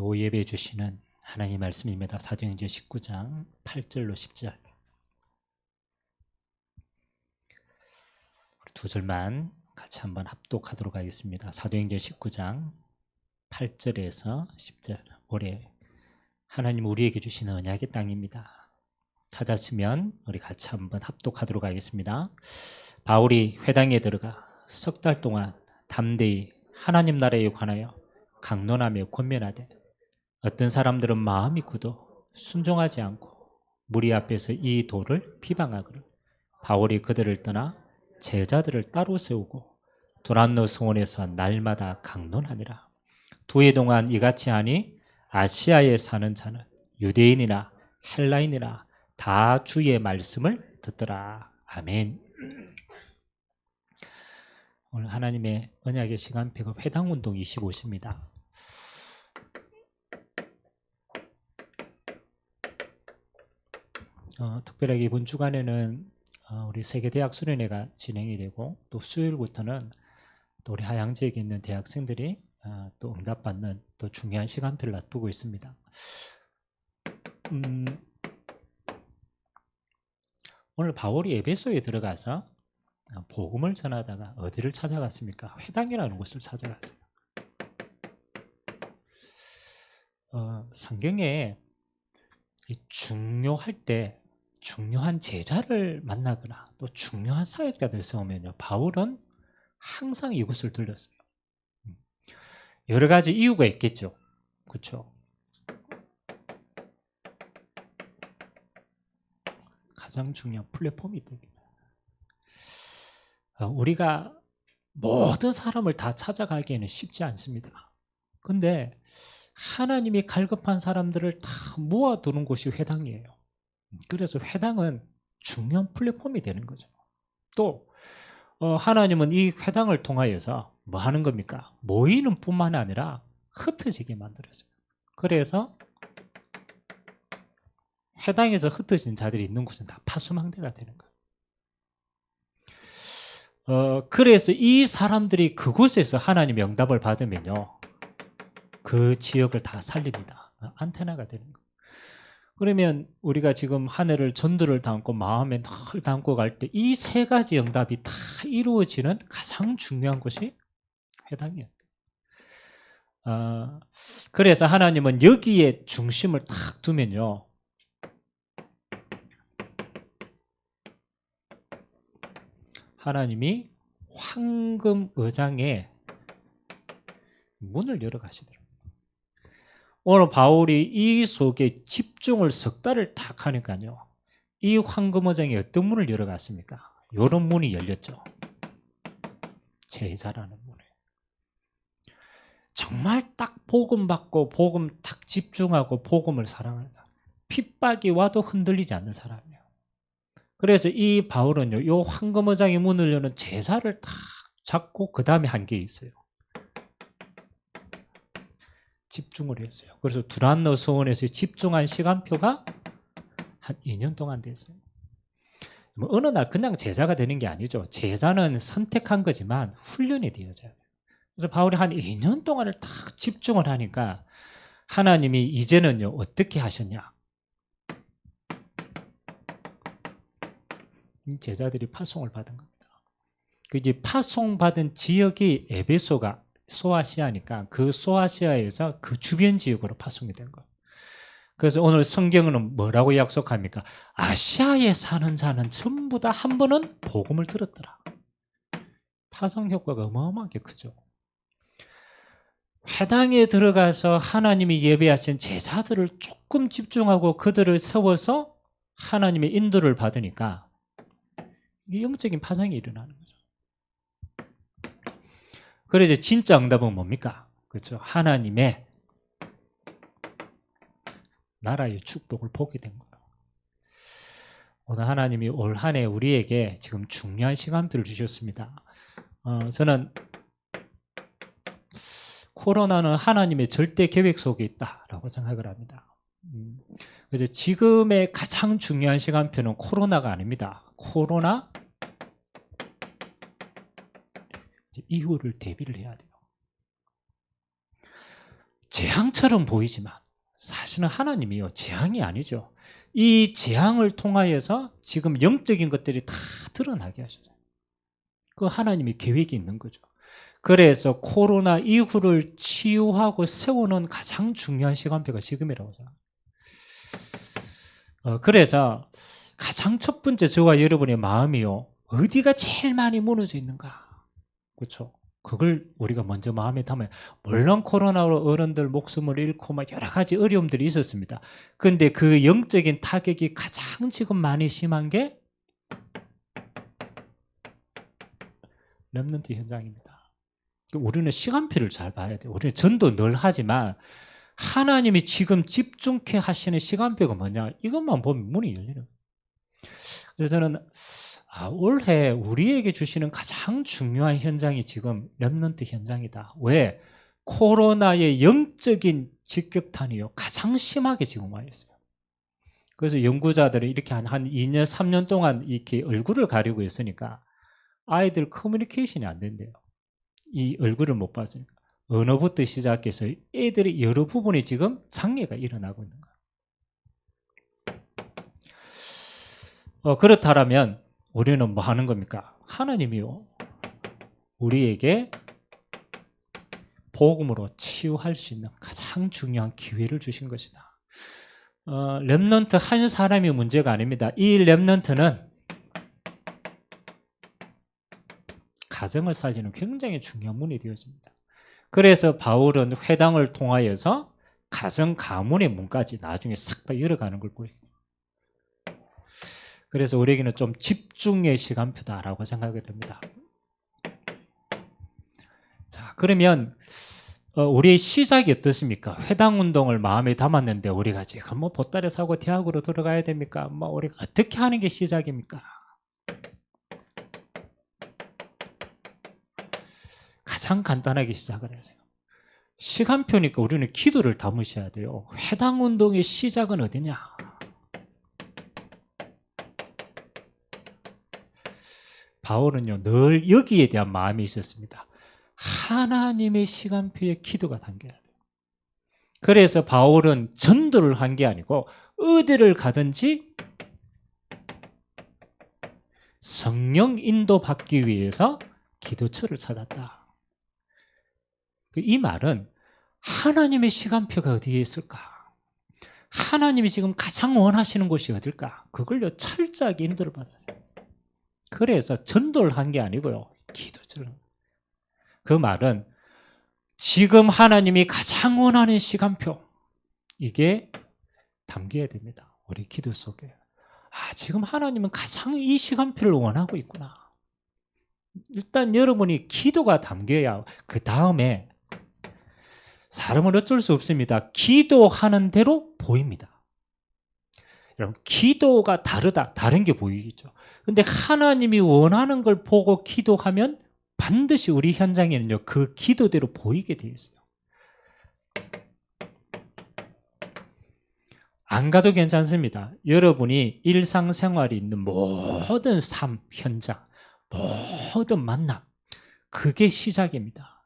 요 예배 주시는 하나님 말씀입니다. 사도행전 19장 8절로 10절 두 절만 같이 한번 합독하도록 하겠습니다. 사도행전 19장 8절에서 10절. 올해 하나님 우리에게 주시는 언약의 땅입니다. 찾았으면 우리 같이 한번 합독하도록 하겠습니다. 바울이 회당에 들어가 석 달 동안 담대히 하나님 나라에 관하여 강론하며 권면하되 어떤 사람들은 마음이 굳어 순종하지 않고 무리 앞에서 이 도를 비방하거늘 바울이 그들을 떠나 제자들을 따로 세우고 도란노 성원에서 날마다 강론하니라. 두 해 동안 이같이 하니 아시아에 사는 자는 유대인이나 헬라인이나 다 주의 말씀을 듣더라. 아멘. 오늘 하나님의 언약의 시간표가 회당운동 25시입니다. 특별하게 이번 주간에는 우리 세계대학 수련회가 진행이 되고 또 수요일부터는 또 우리 하양지에 있는 대학생들이 또 응답받는 또 중요한 시간표를 놔두고 있습니다. 오늘 바울이 에베소에 들어가서 복음을 전하다가 어디를 찾아갔습니까? 회당이라는 곳을 찾아갔어요. 성경에 중요할 때 중요한 제자를 만나거나 또 중요한 사역자들 세우면요, 바울은 항상 이곳을 들렸어요. 여러 가지 이유가 있겠죠. 그렇죠? 가장 중요한 플랫폼이 됩니다. 우리가 모든 사람을 다 찾아가기에는 쉽지 않습니다. 근데 하나님이 갈급한 사람들을 다 모아두는 곳이 회당이에요. 그래서 회당은 중요한 플랫폼이 되는 거죠. 또 하나님은 이 회당을 통하여서 뭐 하는 겁니까? 모이는 뿐만 아니라 흩어지게 만들었어요. 그래서 회당에서 흩어진 자들이 있는 곳은 다 파수망대가 되는 거예요. 그래서 이 사람들이 그곳에서 하나님의 응답을 받으면요, 그 지역을 다 살립니다. 안테나가 되는 거예요. 그러면 우리가 지금 한 해를 전도를 담고 마음에 늘 담고 갈 때 이 세 가지 응답이 다 이루어지는 가장 중요한 것이 회당이었어요. 그래서 하나님은 여기에 중심을 딱 두면요, 하나님이 황금 의장에 문을 열어 가시더라고요. 오늘 바울이 이 속에 집중을 석 달을 딱 하니까요, 이 황금 의장이 어떤 문을 열어 갔습니까? 이런 문이 열렸죠. 제자라는 문에. 정말 딱 복음 받고 복음 딱 집중하고 복음을 사랑한다. 핍박이 와도 흔들리지 않는 사람이에요. 그래서 이 바울은요, 이 황금 의장의 문을 여는 제사를 딱 잡고 그 다음에 한 게 있어요. 집중을 했어요. 그래서 두란노 서원에서 집중한 시간표가 한 2년 동안 됐어요. 뭐 어느 날 그냥 제자가 되는 게 아니죠. 제자는 선택한 거지만 훈련이 되어져요. 그래서 바울이 한 2년 동안을 딱 집중을 하니까 하나님이 이제는요, 어떻게 하셨냐? 제자들이 파송을 받은 겁니다. 그 이제 파송받은 지역이 에베소가 소아시아니까 그 소아시아에서 그 주변 지역으로 파송이 된 거예요. 그래서 오늘 성경은 뭐라고 약속합니까? 아시아에 사는 자는 전부 다 한 번은 복음을 들었더라. 파송 효과가 어마어마하게 크죠. 회당에 들어가서 하나님이 예배하신 제자들을 조금 집중하고 그들을 세워서 하나님의 인도를 받으니까 영적인 파장이 일어나는 거죠. 그래서 진짜 응답은 뭡니까? 그렇죠. 하나님의 나라의 축복을 보게 된 거예요. 오늘 하나님이 올 한 해 우리에게 지금 중요한 시간표를 주셨습니다. 저는 코로나는 하나님의 절대 계획 속에 있다라고 생각을 합니다. 그래서 지금의 가장 중요한 시간표는 코로나가 아닙니다. 코로나 이후를 대비를 해야 돼요. 재앙처럼 보이지만 사실은 하나님이요, 재앙이 아니죠. 이 재앙을 통하여서 지금 영적인 것들이 다 드러나게 하셨어요. 그 하나님의 계획이 있는 거죠. 그래서 코로나 이후를 치유하고 세우는 가장 중요한 시간표가 지금이라고 생각합니다. 그래서 가장 첫 번째 저와 여러분의 마음이요, 어디가 제일 많이 무너져 있는가? 그렇죠? 그걸 우리가 먼저 마음에 담아요. 물론 코로나로 어른들 목숨을 잃고 막 여러 가지 어려움들이 있었습니다. 그런데 그 영적인 타격이 가장 지금 많이 심한 게 렘넌트 현장입니다. 우리는 시간표를 잘 봐야 돼요. 우리는 전도 늘 하지만 하나님이 지금 집중케 하시는 시간표가 뭐냐, 이것만 보면 문이 열리는. 그래서 저는 올해 우리에게 주시는 가장 중요한 현장이 지금 렘넌트 현장이다. 왜? 코로나의 영적인 직격탄이요, 가장 심하게 지금 와 있어요. 그래서 연구자들이 이렇게 한 2년, 3년 동안 이렇게 얼굴을 가리고 있으니까 아이들 커뮤니케이션이 안 된대요. 이 얼굴을 못 봤으니까. 언어부터 시작해서 애들이 여러 부분이 지금 장애가 일어나고 있는 거예요. 그렇다면 우리는 뭐 하는 겁니까? 하나님이요, 우리에게 복음으로 치유할 수 있는 가장 중요한 기회를 주신 것이다. 렘넌트 한 사람이 문제가 아닙니다. 이 렘넌트는 가정을 살리는 굉장히 중요한 문이 되어집니다. 그래서 바울은 회당을 통하여서 가정 가문의 문까지 나중에 싹 다 열어가는 걸 보여요. 그래서 우리에게는 좀 집중의 시간표다라고 생각이 됩니다. 자, 그러면 우리의 시작이 어떻습니까? 회당 운동을 마음에 담았는데 우리가 지금 뭐 보따리 사고 대학으로 들어가야 됩니까? 뭐 우리가 어떻게 하는 게 시작입니까? 가장 간단하게 시작을 하세요. 시간표니까 우리는 기도를 담으셔야 돼요. 회당 운동의 시작은 어디냐? 바울은요, 늘 여기에 대한 마음이 있었습니다. 하나님의 시간표에 기도가 담겨야 돼요. 그래서 바울은 전도를 한 게 아니고 어디를 가든지 성령 인도받기 위해서 기도처를 찾았다. 이 말은 하나님의 시간표가 어디에 있을까? 하나님이 지금 가장 원하시는 곳이 어딜까? 그걸요, 철저하게 인도를 받았어요. 그래서 전도를 한 게 아니고요, 기도처를. 그 말은 지금 하나님이 가장 원하는 시간표, 이게 담겨야 됩니다. 우리 기도 속에. 지금 하나님은 가장 이 시간표를 원하고 있구나. 일단 여러분이 기도가 담겨야 그 다음에 사람은 어쩔 수 없습니다. 기도하는 대로 보입니다. 여러분, 기도가 다른 게 보이겠죠. 근데 하나님이 원하는 걸 보고 기도하면 반드시 우리 현장에는요, 그 기도대로 보이게 되어 있어요. 안 가도 괜찮습니다. 여러분이 일상생활이 있는 모든 삶, 현장, 모든 만남, 그게 시작입니다.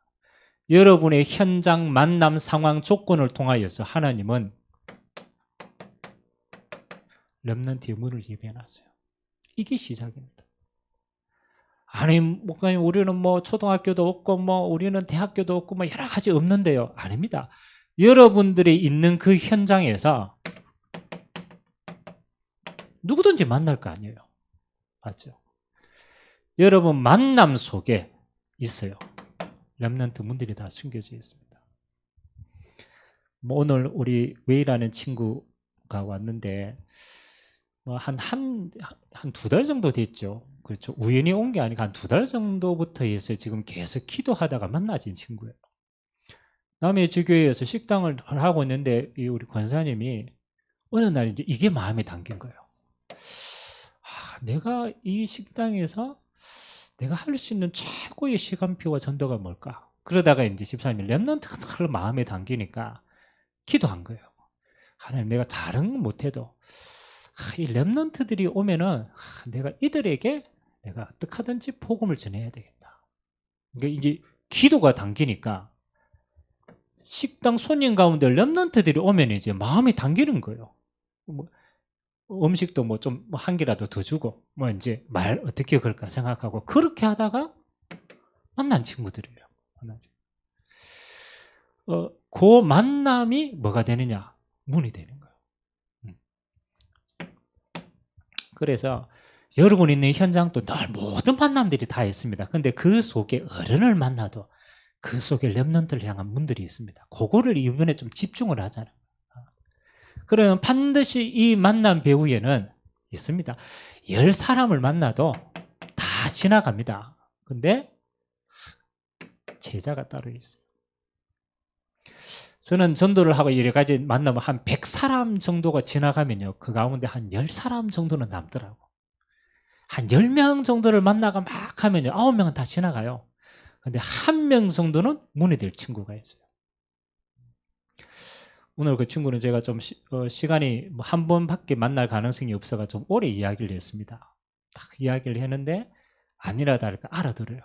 여러분의 현장, 만남, 상황, 조건을 통하여서 하나님은 렘넌트의 문을 예비해놨어요. 이게 시작입니다. 아니, 목사님, 우리는 뭐 초등학교도 없고, 뭐 우리는 대학교도 없고, 뭐 여러 가지 없는데요. 아닙니다. 여러분들이 있는 그 현장에서 누구든지 만날 거 아니에요. 맞죠? 여러분 만남 속에 있어요. 렘넌트 문들이 다 숨겨져 있습니다. 뭐 오늘 우리 웨이라는 친구가 왔는데 뭐 한 두 달 정도 됐죠. 그렇죠. 우연히 온 게 아니고 한 2달 정도부터 해서 지금 계속 기도하다가 만나진 친구예요. 남의 주교회에서 식당을 하고 있는데 이 우리 권사님이 어느 날 이제 이게 마음에 담긴 거예요. 내가 이 식당에서 내가 할 수 있는 최고의 시간표와 전도가 뭘까? 그러다가 이제 집사님이 렘넌트가 마음에 담기니까 기도한 거예요. 하나님, 내가 다른 건 못해도 이 렘넌트들이 오면은 내가 이들에게 내가 어떻게 하든지 복음을 전해야 되겠다. 그러니까 이제 기도가 담기니까 식당 손님 가운데 렘넌트들이 오면 이제 마음이 당기는 거예요. 뭐 음식도 뭐 좀 한 개라도 더 주고 뭐 이제 말 어떻게 걸까 생각하고 그렇게 하다가 만난 친구들이에요. 그 만남이 뭐가 되느냐? 문이 되는 거예요. 그래서 여러분 있는 현장도 늘 모든 만남들이 다 있습니다. 근데 그 속에 어른을 만나도 그 속에 렘넌트를 향한 문들이 있습니다. 그거를 이번에 좀 집중을 하잖아요. 그러면 반드시 이 만남 배후에는 있습니다. 10사람을 만나도 다 지나갑니다. 근데 제자가 따로 있어요. 저는 전도를 하고 여러 가지 만나면 한 100사람 정도가 지나가면요. 그 가운데 한 10사람 정도는 남더라고. 한 10명 정도를 만나가 막 하면요. 9명은 다 지나가요. 근데 1명 정도는 문이 될 친구가 있어요. 오늘 그 친구는 제가 좀 시간이 한 번밖에 만날 가능성이 없어가 좀 오래 이야기를 했습니다. 딱 이야기를 했는데 아니라 다를까 알아들어요.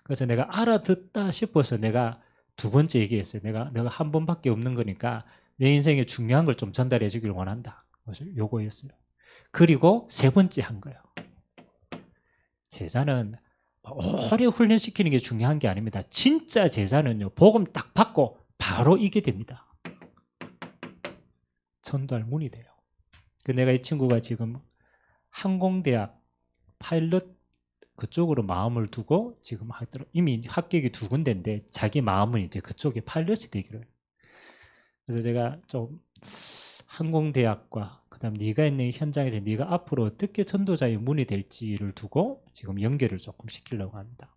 그래서 내가 알아듣다 싶어서 내가 두 번째 얘기했어요. 내가 한 번밖에 없는 거니까 내 인생에 중요한 걸 좀 전달해 주길 원한다. 그래서 요거였어요. 그리고 세 번째 한 거예요. 제자는 오래 훈련시키는 게 중요한 게 아닙니다. 진짜 제자는요. 복음 딱 받고 바로 이게 됩니다. 전도할 문이 돼요. 내가 이 친구가 지금 항공대학 파일럿 그쪽으로 마음을 두고 지금 이미 합격이 2군데인데 자기 마음은 이제 그쪽에 파일럿이 되기로 해요. 그래서 제가 좀 항공대학과 그다음 네가 있는 현장에서 네가 앞으로 어떻게 전도자의 문이 될지를 두고 지금 연결을 조금 시키려고 합니다.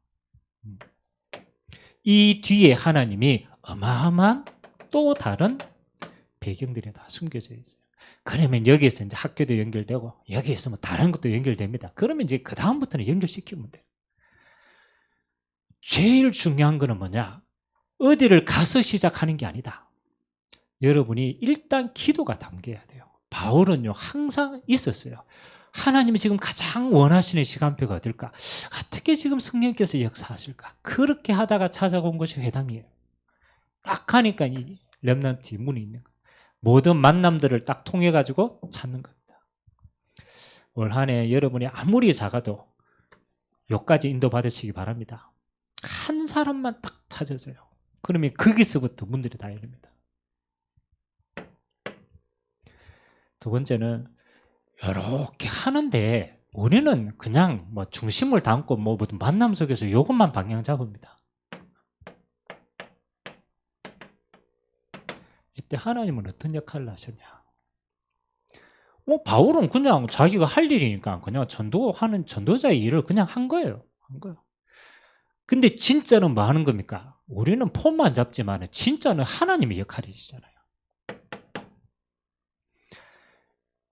이 뒤에 하나님이 어마어마한 또 다른 배경들이 다 숨겨져 있어요. 그러면 여기에서 이제 학교도 연결되고 여기에서 뭐 다른 것도 연결됩니다. 그러면 이제 그 다음부터는 연결시키면 돼요. 제일 중요한 거는 뭐냐? 어디를 가서 시작하는 게 아니다. 여러분이 일단 기도가 담겨야 돼요. 바울은요 항상 있었어요. 하나님이 지금 가장 원하시는 시간표가 어딜까? 어떻게 지금 성령께서 역사하실까? 그렇게 하다가 찾아온 것이 회당이에요. 딱 하니까 이 렘넌트 문이 있는 거예요. 모든 만남들을 딱 통해 가지고 찾는 겁니다. 올 한 해 여러분이 아무리 작아도 여기까지 인도받으시기 바랍니다. 한 사람만 딱 찾아져요. 그러면 거기서부터 문들이 다 열립니다. 두 번째는 이렇게 하는데 우리는 그냥 뭐 중심을 담고 뭐 모든 만남 속에서 이것만 방향 잡습니다. 이때 하나님은 어떤 역할을 하셨냐? 바울은 그냥 자기가 할 일이니까 그냥 전도하는 전도자의 일을 그냥 한 거예요. 근데 진짜는 뭐 하는 겁니까? 우리는 폼만 잡지만 진짜는 하나님의 역할이시잖아요.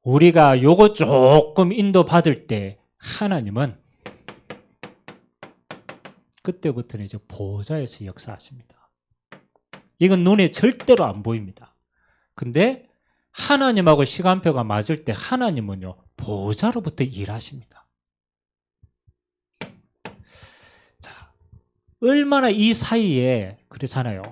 우리가 요거 조금 인도받을 때 하나님은 그때부터는 이제 보좌에서 역사하십니다. 이건 눈에 절대로 안 보입니다. 근데 하나님하고 시간표가 맞을 때 하나님은요 보좌로부터 일하십니다. 자, 얼마나 이 사이에 그렇잖아요.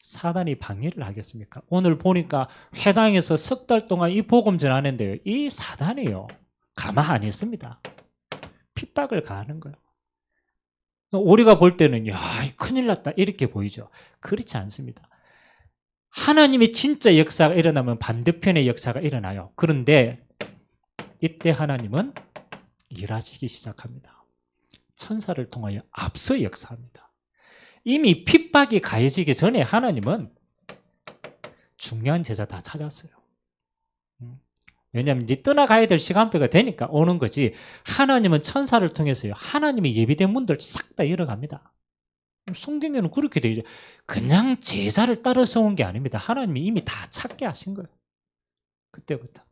사단이 방해를 하겠습니까? 오늘 보니까 회당에서 석 달 동안 이 복음 전하는데요. 이 사단이요. 가만 안 있습니다. 핍박을 가하는 거예요. 우리가 볼 때는 야, 큰일 났다 이렇게 보이죠. 그렇지 않습니다. 하나님의 진짜 역사가 일어나면 반대편의 역사가 일어나요. 그런데 이때 하나님은 일하시기 시작합니다. 천사를 통하여 앞서 역사합니다. 이미 핍박이 가해지기 전에 하나님은 중요한 제자 다 찾았어요. 왜냐하면 이제 떠나가야 될 시간표가 되니까 오는 거지. 하나님은 천사를 통해서요. 하나님의 예비된 문들 싹 다 열어갑니다. 성경에는 그렇게 되어 있죠. 그냥 제자를 따라서 온 게 아닙니다. 하나님이 이미 다 찾게 하신 거예요. 그때부터.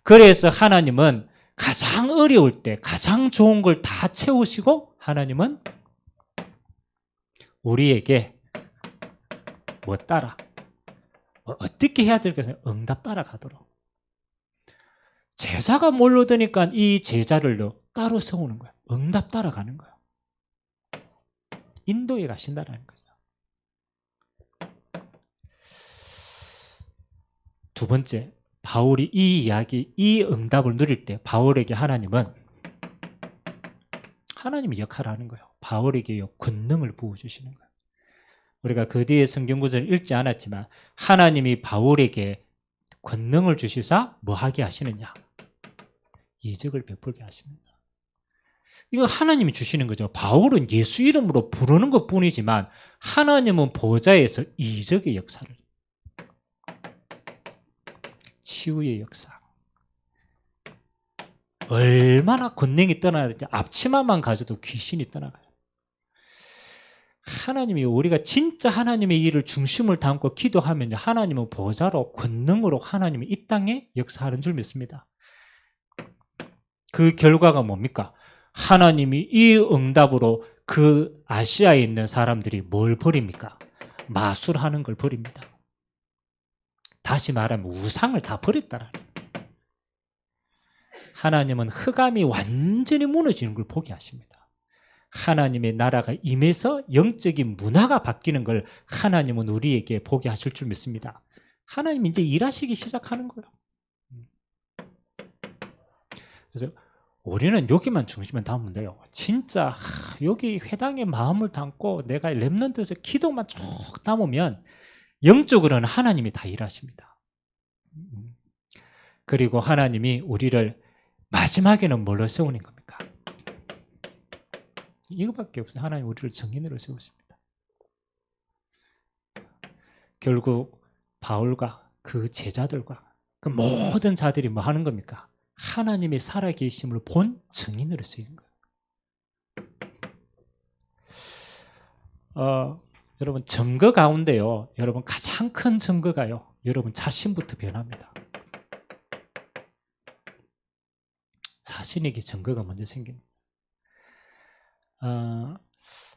그래서 하나님은 가장 어려울 때 가장 좋은 걸 다 채우시고 하나님은 우리에게 뭐 따라 어떻게 해야 될까 응답 따라가도록 제자가 몰려드니까 이 제자를 따로 세우는 거야. 응답 따라가는 거야. 인도에 가신다는 거죠. 두 번째, 바울이 이 이야기, 이 응답을 누릴 때 바울에게 하나님은 하나님이 역할을 하는 거예요. 바울에게 권능을 부어주시는 거예요. 우리가 그 뒤에 성경 구절을 읽지 않았지만 하나님이 바울에게 권능을 주시사 뭐 하게 하시느냐? 이적을 베풀게 하십니다. 이거 하나님이 주시는 거죠. 바울은 예수 이름으로 부르는 것뿐이지만 하나님은 보좌에서 이적의 역사를, 치유의 역사, 얼마나 권능이 떠나는지 앞치마만 가져도 귀신이 떠나가요. 하나님이, 우리가 진짜 하나님의 일을 중심을 담고 기도하면 하나님은 보좌로 권능으로 하나님이 이 땅에 역사하는 줄 믿습니다. 그 결과가 뭡니까? 하나님이 이 응답으로 그 아시아에 있는 사람들이 뭘 버립니까? 마술하는 걸 버립니다. 다시 말하면 우상을 다 버렸다라는 거예요. 하나님은 흑암이 완전히 무너지는 걸 보게 하십니다. 하나님의 나라가 임해서 영적인 문화가 바뀌는 걸 하나님은 우리에게 보게 하실 줄 믿습니다. 하나님이 이제 일하시기 시작하는 거예요. 그래서 우리는 여기만 중심을 담으면 돼요. 진짜 여기 회당의 마음을 담고 내가 렘넌트에서 기도만 쭉 담으면 영적으로는 하나님이 다 일하십니다. 그리고 하나님이 우리를 마지막에는 뭘로 세우는 겁니까? 이거밖에 없어요. 하나님 우리를 증인으로 세우십니다. 결국 바울과 그 제자들과 그 모든 자들이 뭐 하는 겁니까? 하나님의 살아계심을 본 증인으로 쓰이는 거예요. 여러분, 증거 가운데요, 여러분 가장 큰 증거가요, 여러분 자신부터 변합니다. 자신에게 증거가 먼저 생깁니다.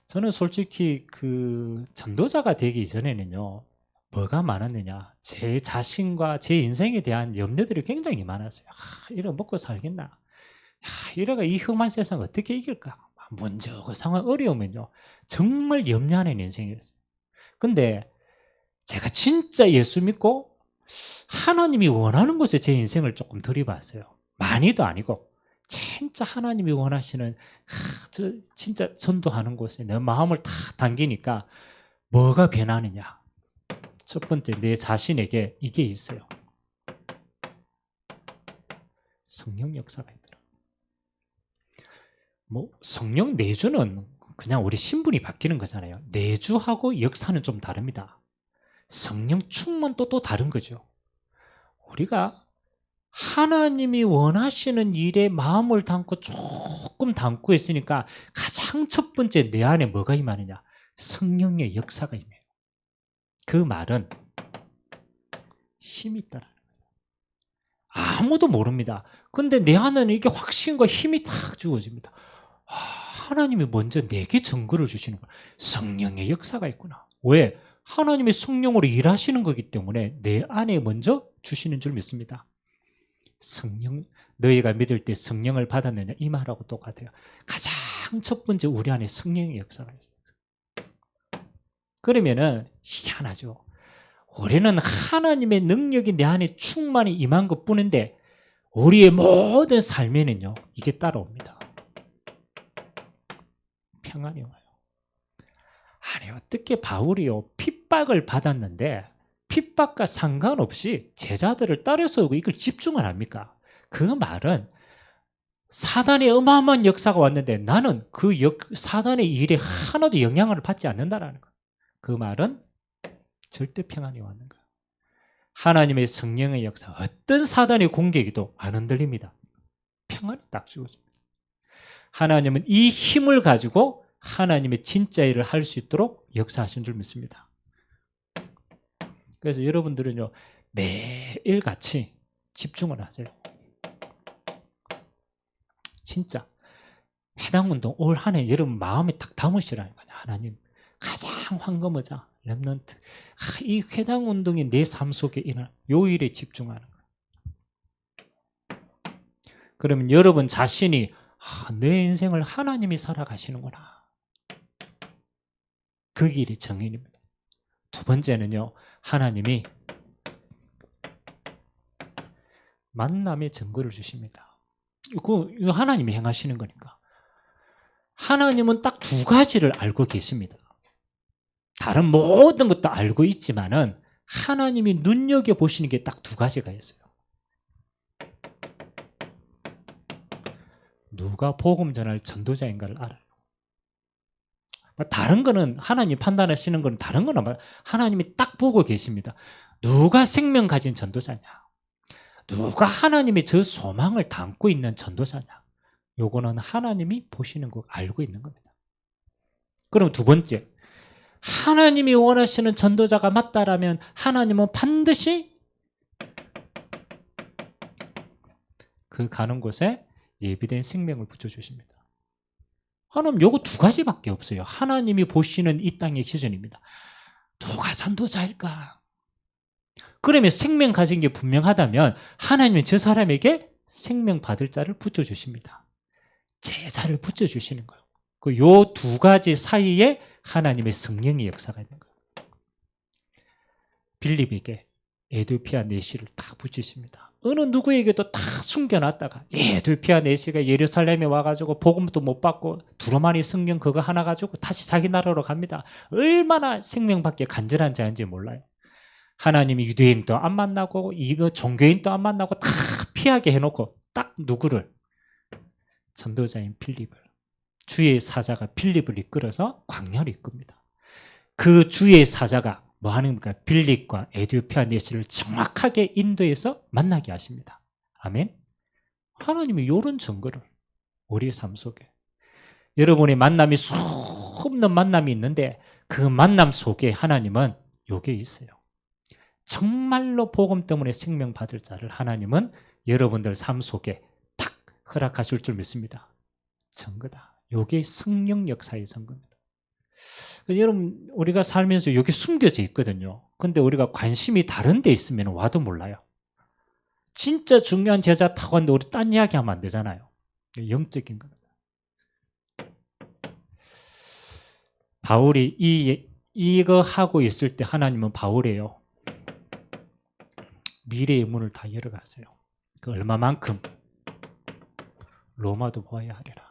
저는 솔직히 그 전도자가 되기 이전에는요, 뭐가 많았느냐, 제 자신과 제 인생에 대한 염려들이 굉장히 많았어요. 이래 먹고 살겠나? 이래가 이 험한 세상 어떻게 이길까? 문제고 상황 어려우면요, 정말 염려하는 인생이었어요. 근데 제가 진짜 예수 믿고 하나님이 원하는 곳에 제 인생을 조금 들이봤어요. 많이도 아니고 진짜 하나님이 원하시는 저 진짜 전도하는 곳에 내 마음을 탁 당기니까 뭐가 변하느냐? 첫 번째, 내 자신에게 이게 있어요. 성령 역사가 있더라. 뭐 성령 내주는 그냥 우리 신분이 바뀌는 거잖아요. 내주하고 역사는 좀 다릅니다. 성령 충만도 또 다른 거죠. 우리가 하나님이 원하시는 일에 마음을 담고 조금 담고 있으니까 가장 첫 번째 내 안에 뭐가 임하느냐? 성령의 역사가 임해요. 그 말은 힘이 있다라는 거예요. 아무도 모릅니다. 근데 내 안에는 이게 확신과 힘이 탁 주어집니다. 하나님이 먼저 내게 증거를 주시는 거예요. 성령의 역사가 있구나. 왜? 하나님의 성령으로 일하시는 거기 때문에 내 안에 먼저 주시는 줄 믿습니다. 성령, 너희가 믿을 때 성령을 받았느냐, 이 말하고 똑같아요. 가장 첫 번째 우리 안에 성령의 역사가 있어요. 그러면은 희한하죠. 우리는 하나님의 능력이 내 안에 충만히 임한 것 뿐인데 우리의 모든 삶에는요, 이게 따라옵니다. 평안이 와요. 아니, 어떻게 바울이요, 핍박을 받았는데 핍박과 상관없이 제자들을 따라서 이걸 집중을 합니까? 그 말은 사단의 어마어마한 역사가 왔는데 나는 그 사단의 일에 하나도 영향을 받지 않는다라는 거예요. 그 말은 절대 평안이 왔는 거예요. 하나님의 성령의 역사, 어떤 사단의 공격에도 안 흔들립니다. 평안이 딱 주어집니다. 하나님은 이 힘을 가지고 하나님의 진짜 일을 할 수 있도록 역사하신 줄 믿습니다. 그래서 여러분들은요, 매일같이 집중을 하세요. 진짜 회당운동 올 한 해 여러분 마음에 딱 담으시라는 거예요. 하나님, 가장 황금의자 렘넌트, 이 회당운동이 내 삶 속에 일어나는 요 일에 집중하는 거예요. 그러면 여러분 자신이 내 인생을 하나님이 살아가시는구나, 그 길이 정인입니다. 두 번째는요, 하나님이 만남의 증거를 주십니다. 이거 하나님이 행하시는 거니까. 하나님은 딱 두 가지를 알고 계십니다. 다른 모든 것도 알고 있지만은 하나님이 눈여겨보시는 게 딱 두 가지가 있어요. 누가 복음 전할 전도자인가를 알아요. 다른 거는 하나님 판단하시는 거는 다른 거는 하나님이 딱 보고 계십니다. 누가 생명 가진 전도자냐, 누가 하나님의 저 소망을 담고 있는 전도자냐, 요거는 하나님이 보시는 거 알고 있는 겁니다. 그럼 두 번째, 하나님이 원하시는 전도자가 맞다라면 하나님은 반드시 그 가는 곳에 예비된 생명을 붙여주십니다. 하나님 요거 두 가지밖에 없어요. 하나님이 보시는 이 땅의 기준입니다. 누가 전도자일까? 그러면 생명 가진 게 분명하다면 하나님은 저 사람에게 생명 받을 자를 붙여주십니다. 제자를 붙여주시는 거예요. 요 두 가지 사이에 하나님의 성령의 역사가 있는 거예요. 빌립에게 에디오피아 내시를 딱 붙이십니다. 어느 누구에게도 다 숨겨놨다가 에디오피아 내시가 예루살렘에 와가지고 복음도 못 받고 두루마리 성경 그거 하나 가지고 다시 자기 나라로 갑니다. 얼마나 생명받기에 간절한 자인지 몰라요. 하나님이 유대인도 안 만나고 종교인도 안 만나고 다 피하게 해놓고 딱 누구를? 전도자인 빌립을, 주의 사자가 빌립을 이끌어서 광야를 이끕니다. 그 주의 사자가 뭐 하는 겁니까? 빌립과 에디오피아 내시를 정확하게 인도해서 만나게 하십니다. 아멘. 하나님이 이런 증거를 우리의 삶 속에, 여러분의 만남이 수없는 만남이 있는데 그 만남 속에 하나님은 요게 있어요. 정말로 복음 때문에 생명 받을 자를 하나님은 여러분들 삶 속에 탁 허락하실 줄 믿습니다. 증거다. 요게 성령 역사의 증거입니다. 여러분, 우리가 살면서 여기 숨겨져 있거든요. 근데 우리가 관심이 다른 데 있으면 와도 몰라요. 진짜 중요한 제자 타고 왔는데 우리 딴 이야기 하면 안 되잖아요. 영적인 겁니다. 바울이 이거 하고 있을 때 하나님은 바울이에요. 미래의 문을 다 열어갔어요. 그 얼마만큼? 로마도 보아야 하리라.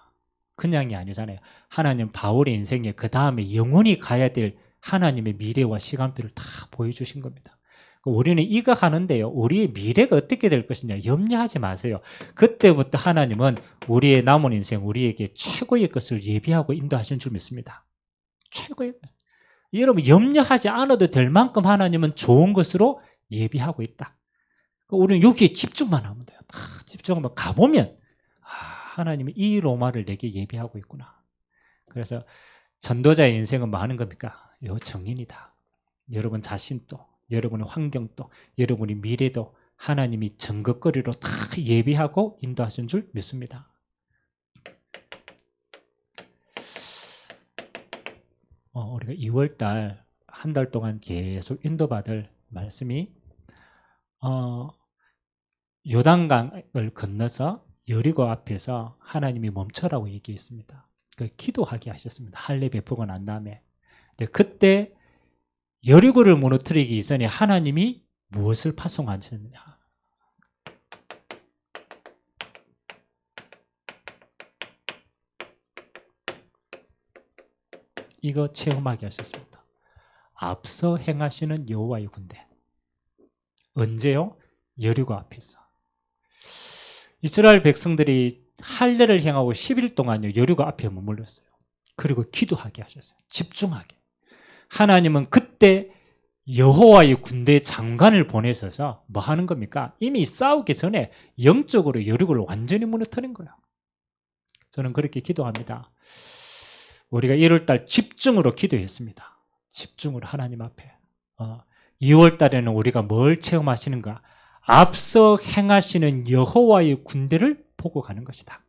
그냥이 아니잖아요. 하나님 바울의 인생에 그 다음에 영원히 가야 될 하나님의 미래와 시간표를 다 보여주신 겁니다. 우리는 이거 하는데요, 우리의 미래가 어떻게 될 것이냐 염려하지 마세요. 그때부터 하나님은 우리의 남은 인생, 우리에게 최고의 것을 예비하고 인도하신 줄 믿습니다. 최고의 것. 여러분, 염려하지 않아도 될 만큼 하나님은 좋은 것으로 예비하고 있다. 우리는 여기에 집중만 하면 돼요. 다 집중하면 가보면 하나님이 이 로마를 내게 예비하고 있구나. 그래서 전도자의 인생은 뭐 하는 겁니까? 요 정인이다. 여러분 자신도, 여러분의 환경도, 여러분의 미래도 하나님이 증거거리로 다 예비하고 인도하신 줄 믿습니다. 우리가 2월달 한 달 동안 계속 인도받을 말씀이 요단강을 건너서 여리고 앞에서 하나님이 멈춰라고 얘기했습니다. 기도하게 하셨습니다. 할례 베푸고 난 다음에. 근데 그때 여리고를 무너뜨리기 이전에 하나님이 무엇을 파송하셨느냐? 이거 체험하게 하셨습니다. 앞서 행하시는 여호와의 군대. 언제요? 여리고 앞에서. 이스라엘 백성들이 할례를 행하고 10일 동안요 여리고 앞에 머물렀어요. 그리고 기도하게 하셨어요. 집중하게. 하나님은 그때 여호와의 군대 장관을 보내셔서 뭐 하는 겁니까? 이미 싸우기 전에 영적으로 여리고를 완전히 무너뜨린 거예요. 저는 그렇게 기도합니다. 우리가 1월달 집중으로 기도했습니다. 집중으로 하나님 앞에. 2월달에는 우리가 뭘 체험하시는가? 앞서 행하시는 여호와의 군대를 보고 가는 것이다.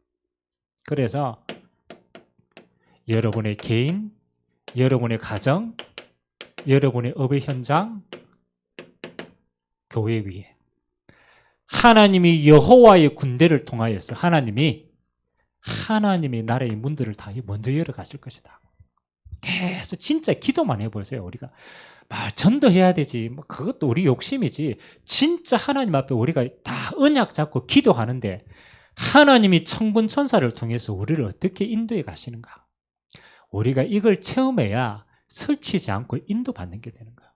그래서 여러분의 개인, 여러분의 가정, 여러분의 업의 현장, 교회 위에 하나님이 여호와의 군대를 통하여서 하나님이 나라의 문들을 다 먼저 열어가실 것이다. 계속 진짜 기도만 해보세요. 우리가 전도해야 되지. 뭐 그것도 우리 욕심이지. 진짜 하나님 앞에 우리가 다 언약 잡고 기도하는데 하나님이 천군 천사를 통해서 우리를 어떻게 인도해 가시는가? 우리가 이걸 체험해야 설치지 않고 인도받는 게 되는 거야.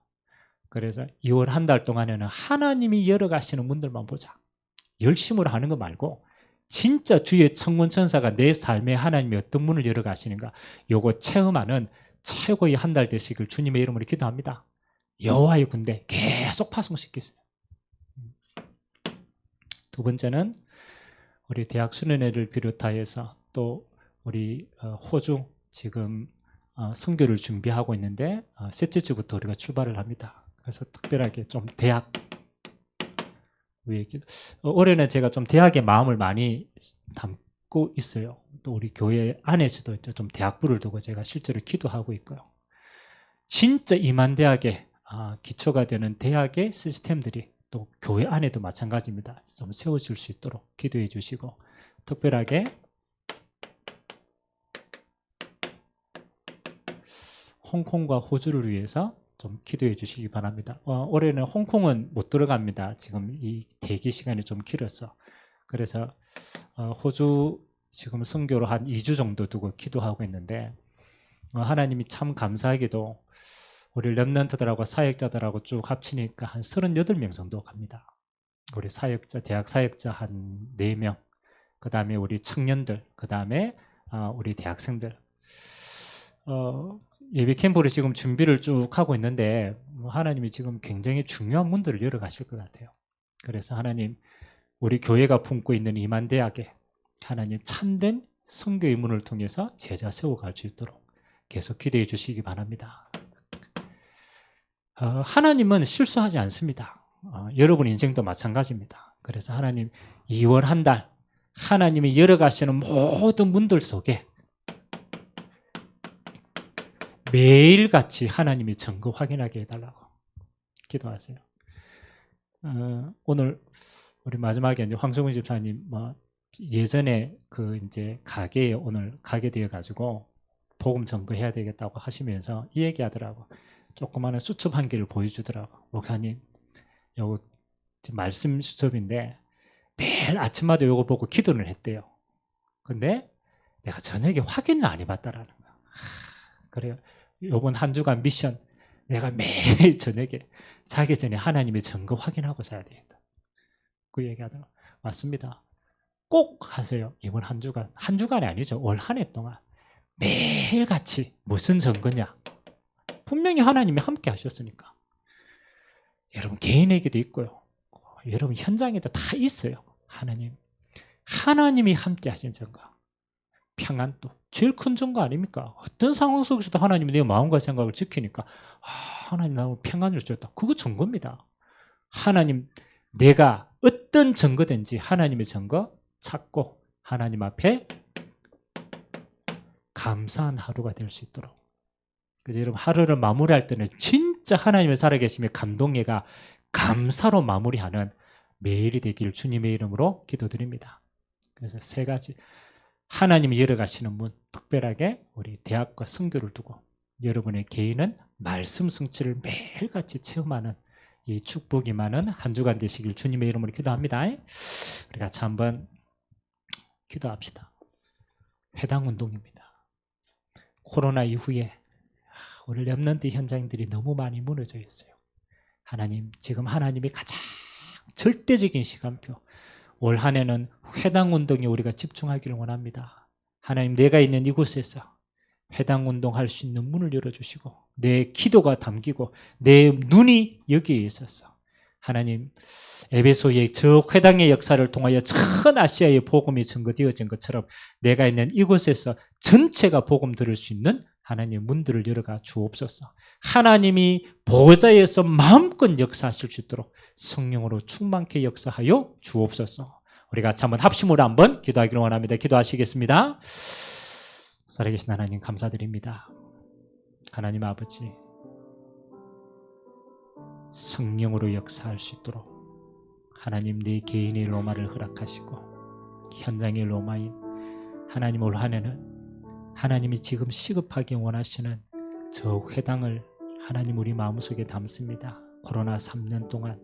그래서 2월 한 달 동안에는 하나님이 열어가시는 문들만 보자. 열심으로 하는 거 말고 진짜 주의 천군 천사가 내 삶에 하나님이 어떤 문을 열어가시는가, 요거 체험하는 최고의 한 달 되시길 주님의 이름으로 기도합니다. 여호와의 군대 계속 파송시키세요. 두 번째는 우리 대학 수련회를 비롯하여서 또 우리 호주 지금 선교를 준비하고 있는데 셋째 주부터 우리가 출발을 합니다. 그래서 특별하게 좀 대학 올해는 제가 좀 대학의 마음을 많이 담고 있어요. 또 우리 교회 안에서도 좀 대학부를 두고 제가 실제로 기도하고 있고요. 진짜 이만대학의 기초가 되는 대학의 시스템들이 또 교회 안에도 마찬가지입니다. 좀 세워질 수 있도록 기도해 주시고, 특별하게 홍콩과 호주를 위해서 좀 기도해 주시기 바랍니다. 올해는 홍콩은 못 들어갑니다. 지금 이 대기 시간이 좀 길어서. 그래서 호주 지금 선교로 한 2주 정도 두고 기도하고 있는데, 하나님이 참 감사하게도 우리 렘넌트들하고 사역자들하고 쭉 합치니까 한 38명 정도 갑니다. 우리 사역자, 대학 사역자 한 4명, 그 다음에 우리 청년들, 그 다음에 우리 대학생들. 예배 캠프를 지금 준비를 쭉 하고 있는데 하나님이 지금 굉장히 중요한 문들을 열어가실 것 같아요. 그래서 하나님, 우리 교회가 품고 있는 이만대학에 하나님 참된 선교의 문을 통해서 제자 세워갈 수 있도록 계속 기도해 주시기 바랍니다. 하나님은 실수하지 않습니다. 여러분 인생도 마찬가지입니다. 그래서 하나님 2월 한 달 하나님이 열어가시는 모든 문들 속에 매일같이 하나님이 증거 확인하게 해달라고 기도하세요. 오늘 우리 마지막에 이제 황성훈 집사님 예전에 그 이제 가게에 오늘 가게 되어 가지고 복음 증거해야 되겠다고 하시면서 이 얘기하더라고. 조그마한 수첩 한 개를 보여주더라고. 목사님, 요거 말씀 수첩인데 매일 아침마다 요거 보고 기도를 했대요. 근데 내가 저녁에 확인을 안 해봤다라는 거야. 그래요. 요번 한 주간 미션, 내가 매일 저녁에 자기 전에 하나님의 증거 확인하고 자야 되겠다. 그 얘기하더라고. 맞습니다. 꼭 하세요. 이번 한 주간이 아니죠. 올 한 해 동안 매일같이 무슨 증거냐? 분명히 하나님이 함께 하셨으니까. 여러분 개인에게도 있고요. 여러분 현장에도 다 있어요. 하나님이 함께 하신 증거. 평안도 제일 큰 증거 아닙니까? 어떤 상황 속에서도 하나님이 내 마음과 생각을 지키니까 하나님 나무 평안을 줬다. 그거 증거입니다. 하나님, 내가 어떤 증거든지 하나님의 증거 찾고 하나님 앞에 감사한 하루가 될 수 있도록. 그래서 여러분 하루를 마무리할 때는 진짜 하나님의 살아계심에 감동해가 감사로 마무리하는 매일이 되길 주님의 이름으로 기도드립니다. 그래서 3가지. 하나님이 열어가시는 문, 특별하게 우리 대학과 선교를 두고 여러분의 개인은 말씀 성취를 매일같이 체험하는 이 축복이 많은 한 주간 되시길 주님의 이름으로 기도합니다. 우리 같이 한번 기도합시다. 회당운동입니다. 코로나 이후에 우리 렘넌트 현장들이 너무 많이 무너져 있어요. 하나님, 지금 하나님이 가장 절대적인 시간표, 올 한 해는 회당운동에 우리가 집중하기를 원합니다. 하나님, 내가 있는 이곳에서 회당운동할 수 있는 문을 열어주시고 내 기도가 담기고 내 눈이 여기에 있어서 하나님, 에베소의 저 회당의 역사를 통하여 전 아시아의 복음이 증거되어진 것처럼 내가 있는 이곳에서 전체가 복음 들을 수 있는 하나님의 문들을 열어가 주옵소서. 하나님이 보좌에서 마음껏 역사하실 수 있도록 성령으로 충만케 역사하여 주옵소서. 우리 같이 한번 합심으로 한번 기도하기를 원합니다. 기도하시겠습니다. 살아계신 하나님 감사드립니다. 하나님 아버지, 성령으로 역사할 수 있도록 하나님 내 개인의 로마를 허락하시고 현장의 로마인 하나님, 올 한 해는 하나님이 지금 시급하게 원하시는 저 회당을 하나님 우리 마음속에 담습니다. 코로나 3년 동안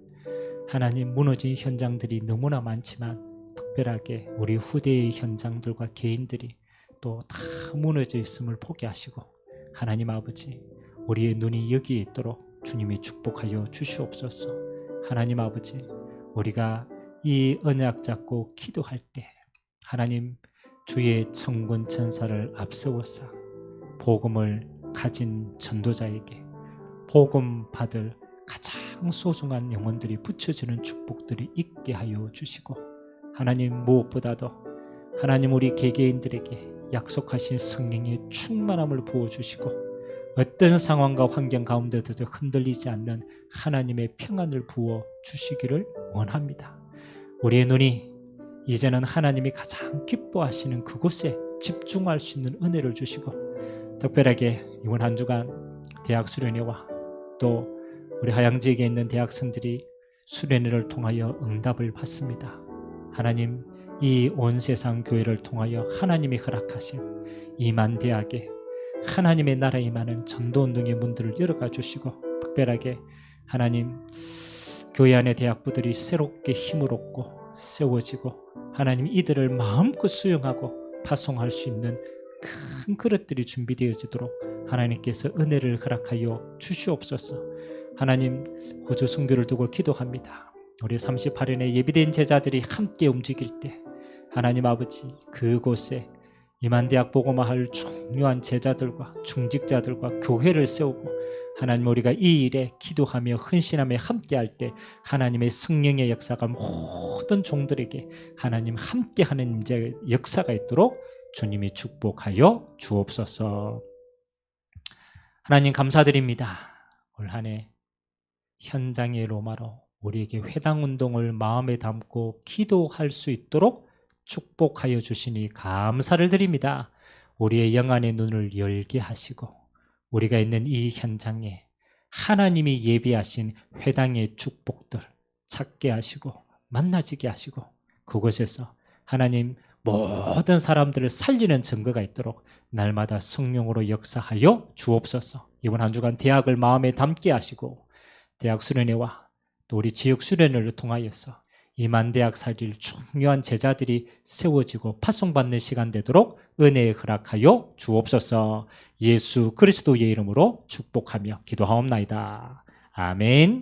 하나님 무너진 현장들이 너무나 많지만 특별하게 우리 후대의 현장들과 개인들이 또 다 무너져 있음을 보게 하시고 하나님 아버지 우리의 눈이 여기에 있도록 주님이 축복하여 주시옵소서. 하나님 아버지 우리가 이 언약 잡고 기도할 때 하나님 주의 천군 천사를 앞세워서 복음을 가진 전도자에게 복음 받을 가장 소중한 영혼들이 붙여지는 축복들이 있게 하여 주시고 하나님 무엇보다도 하나님 우리 개개인들에게 약속하신 성령의 충만함을 부어주시고 어떤 상황과 환경 가운데도 흔들리지 않는 하나님의 평안을 부어주시기를 원합니다. 우리의 눈이 이제는 하나님이 가장 기뻐하시는 그곳에 집중할 수 있는 은혜를 주시고 특별하게 이번 한 주간 대학 수련회와 또 우리 하양지역에 있는 대학생들이 수련회를 통하여 응답을 받습니다. 하나님 이 온 세상 교회를 통하여 하나님이 허락하신 이만 대학에 하나님의 나라에 임하는 전도운동의 문들을 열어가 주시고 특별하게 하나님 교회 안의 대학부들이 새롭게 힘을 얻고 세워지고 하나님 이들을 마음껏 수용하고 파송할 수 있는 큰 그릇들이 준비되어지도록 하나님께서 은혜를 허락하여 주시옵소서. 하나님 호주 선교를 두고 기도합니다. 우리 38인의 예비된 제자들이 함께 움직일 때 하나님 아버지 그곳에 이만대학 복음화할 중요한 제자들과 중직자들과 교회를 세우고 하나님 우리가 이 일에 기도하며 헌신하며 함께할 때 하나님의 성령의 역사가 모든 종들에게 하나님 함께하는 임재 역사가 있도록 주님이 축복하여 주옵소서. 하나님 감사드립니다. 올 한 해 현장의 로마로 우리에게 회당운동을 마음에 담고 기도할 수 있도록 축복하여 주시니 감사를 드립니다. 우리의 영안의 눈을 열게 하시고 우리가 있는 이 현장에 하나님이 예비하신 회당의 축복들 찾게 하시고 만나지게 하시고 그곳에서 하나님 모든 사람들을 살리는 증거가 있도록 날마다 성령으로 역사하여 주옵소서. 이번 한 주간 대학을 마음에 담게 하시고 대학 수련회와 또 우리 지역 수련회를 통하여서 이만대학 살릴 중요한 제자들이 세워지고 파송받는 시간 되도록 은혜에 허락하여 주옵소서. 예수 그리스도의 이름으로 축복하며 기도하옵나이다. 아멘.